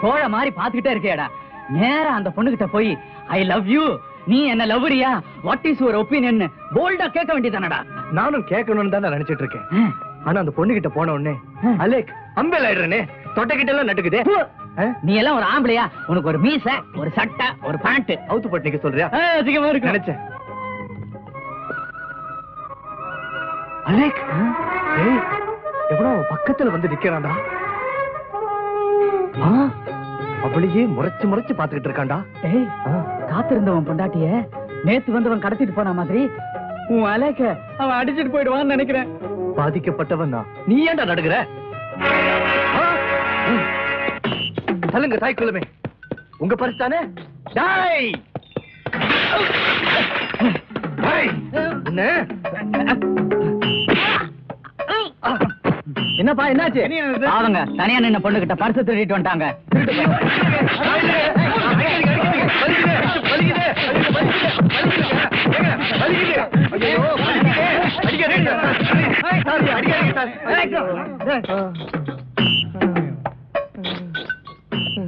கோழ மாதிரி பாத்துக்கிட்டே இருக்கேடா. நேரா அந்த பொண்ணுகிட்ட போய் ஐ லவ் யூ, நீ என்ன லவ்ரியா, வாட் இஸ் யுவர் ஒப்பீனியன் போல்டா கேட்க வேண்டியதானடா. நானும் கேட்கணும்னு தான் நினைச்சிட்டு இருக்கேன். ஆனா அந்த பொண்ணு கிட்ட போன உடனே அலேக் அம்பேல் ஆயிடுறேனே, தொட்டைக்கிட்ட எல்லாம் நட்டுக்குதே. நீ எல்லாம் ஒரு ஆம்பளையா? உனக்கு ஒரு மீசை, ஒரு சட்டை, ஒரு பேண்ட் அவுத்து போட்டு நிக்க சொல்றியா? அதிகமா இருக்கு நினைச்சேன். அலேக் எவ்வளோ பக்கத்துல வந்து நிக்கிறான்டா. அவளையே முறைச்சு முறைச்சு பாத்துக்கிட்டு இருக்கான்டா. காத்திருந்தவன் பொண்டாட்டிய நேத்து வந்தவன் கடத்திட்டு போன மாதிரி உன் அலேக்க அவன் அடிச்சிட்டு போயிடுவான்னு நினைக்கிறேன். பாதிக்கப்பட்டவன் தான். நீ ஏன்டா நடுகிற? சொல்லுங்க தாய் குலமே, உங்க பரிசு தானே? என்னப்பா என்னாச்சு? அவங்க தனியா நின்ன பொண்ணு கிட்ட பரிசு திருடிட்டு வந்துட்டாங்க.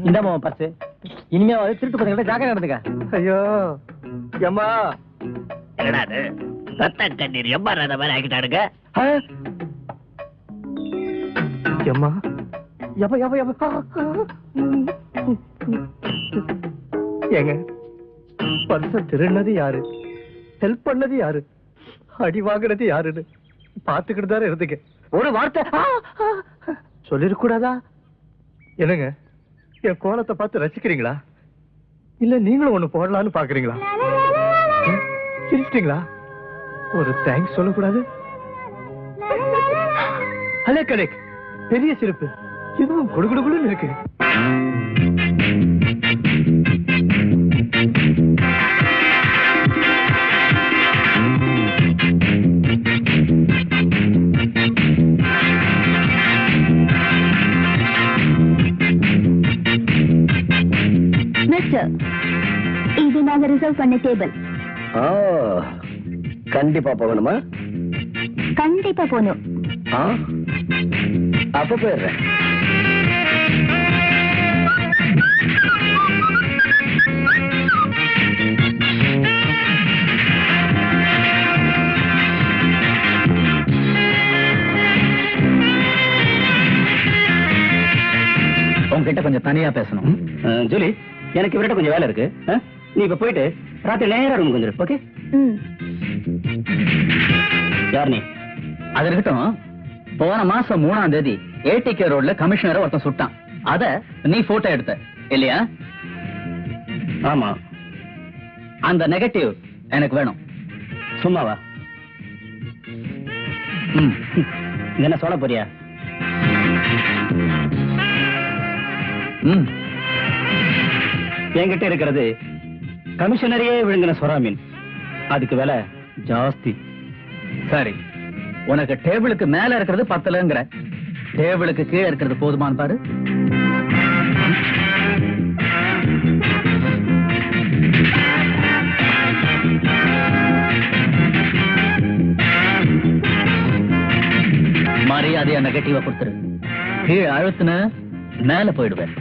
இந்த பர்ஸ் இனிமே திருட்டு பசங்க ஜாக்கிரதை நடந்துக்க. ஐயோ அம்மா, என்னடா அது ரத்த கண்ணீர் எம்மா ரத மாதிரி ஆக்கிட்டானுங்க. அம்மா எவ எவ எவ ஏங்க, பர்ச திருடினது யாரு, ஹெல்ப் பண்ணது யாரு, அடி வாங்கினது யாருன்னு பாத்துக்கிட்டு தானே இருந்துங்க. ஒரு வார்த்தை சொல்லிருக்கூடாதா? என்னங்க, என் கோலத்தை பார்த்து ரசிக்கிறீங்களா இல்ல நீங்களும் ஒண்ணு போடலான்னு பாக்குறீங்களா? சிரிச்சிட்டீங்களா? ஒரு தேங்க்ஸ் சொல்லக்கூடாது? ஹலே கணேக், பெரிய சிரிப்பு, இதுவும் குடுகுடுன்னு இருக்கு. மிஸ்டர், இது நாங்க ரிசர்வ் பண்ண டேபிள். கண்டிப்பா போகணுமா? கண்டிப்பா போகணும். அப்ப போயிடுறேன். உங்ககிட்ட கொஞ்சம் தனியா பேசணும். ஜூலி, எனக்கு இவர்கிட்ட கொஞ்சம் வேலை இருக்கு. நீ இப்ப போயிட்டு ராத்திரி நேரம் ரூமுக்கு வந்துரு. ஓகே? யார் நீ? அது இருக்கட்டும். போன மாசம் 3ஆம் தேதி ஏடிகே ரோட்ல கமிஷனரை ஒருத்தன் சுட்டான். அத நீ போட்டோ எடுத்த இல்லையா? ஆமா. அந்த நெகட்டிவ் எனக்கு வேணும். சும்மாவா? என்ன சொல்ல போறியா? என்கிட்ட இருக்கிறது கமிஷனரையே விழுங்கின சொராமீன். அதுக்கு விலை ஜாஸ்தி. சரி, உனக்கு டேபிளுக்கு மேல இருக்கிறது பத்தலங்கிற, டேபிளுக்கு கீழே இருக்கிறது போதுமான்னு பாரு. மரியாதையா நெகட்டிவா கொடுத்துரு. கீழே அழுத்துன மேல போயிடுவேன்.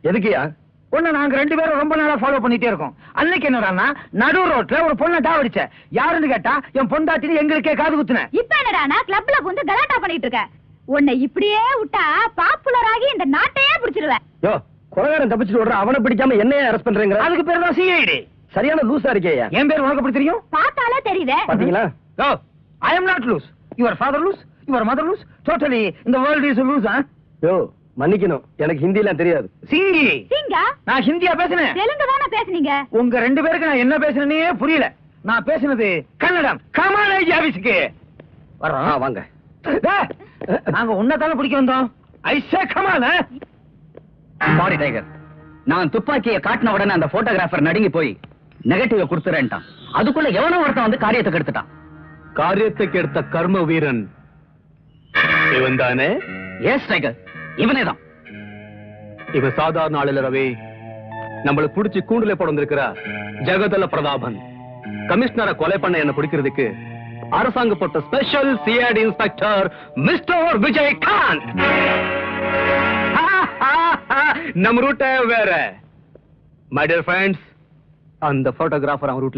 எதுக்குயா? பொண்ணு நாங்க 2 பேரும் ரொம்ப நாளா ஃபாலோ பண்ணிட்டே இருக்கோம். அன்னைக்கு என்னடான்னா நடு ரோட்ல ஒரு பொண்ணை டாவடிச்ச. யாருன்னு கேட்டா என் பொண்டாட்டின்னு எங்களுக்கே காது குத்துன. இப்ப என்னடானா கிளப்ல வந்து கலாட்டா பண்ணிட்டு இருக்க. உன்னை இப்படியே விட்டா பாப்புலர் ஆகி இந்த நாட்டையே பிடிச்சிருவேன். யோ, கொலைகாரன் தப்பிச்சுட்டு ஓடுற அவனை பிடிக்காம என்னைய அரெஸ்ட் பண்றீங்க? அதுக்கு பேர் தான் சிஐடி. சரியான லூசா இருக்கேயா. என் பேர் உனக்கு எப்படி தெரியும்? பார்த்தாலே தெரியுதே. பாத்தீங்களா? Yo, I am not loose. Your father loose, your mother loose. Totally இந்த வேர்ல்ட் இஸ் லூஸ். யோ, மன்னிக்கணும், எனக்கு ஹிந்திலாம் தெரியாது. சிங்கி, சிங்கா நான் ஹிந்தியா பேசுனேன். தெலுங்கு தானே பேசுனீங்க. உங்க 2 பேருக்கு நான் என்ன பேசுனேனே புரியல. நான் பேசுனது கன்னடம். கமாலேஜ் ஆபீஸ்க்கு வரோம். வாங்க. நாங்க உன்னதான பிடிக்க வந்தோம். ஐசே கமால. சாரி டைகர், நான் துப்பாக்கியை காட்டின உடனே அந்த போட்டோகிராஃபர் நடுங்கி போய் நெகட்டிவ கொடுத்துறேன்ட்டான். அதுக்குள்ள எவனோ ஒருத்தன் வந்து காரியத்தை கெடுத்துட்டான். காரியத்தை கெடுத்த கர்ம வீரன் இவன் தானே? எஸ் டைகர், இவனே தான். இவன் சாதாரண ஆளுல ரவி. நம்மள புடிச்சு கூண்டுல போட வந்திருக்கிற ஜெகதல பிரதாபன். கமிஷனரை கொலை பண்ண என்ன பிடிக்கிறதுக்கு அரசாங்க போட்ட special CID inspector mister Vijayakanth. நம்ம ரூட்ட வேற. மை டியர் ஃப்ரெண்ட்ஸ், அந்த போட்டோகிராஃபர் அவன் ரூட்ல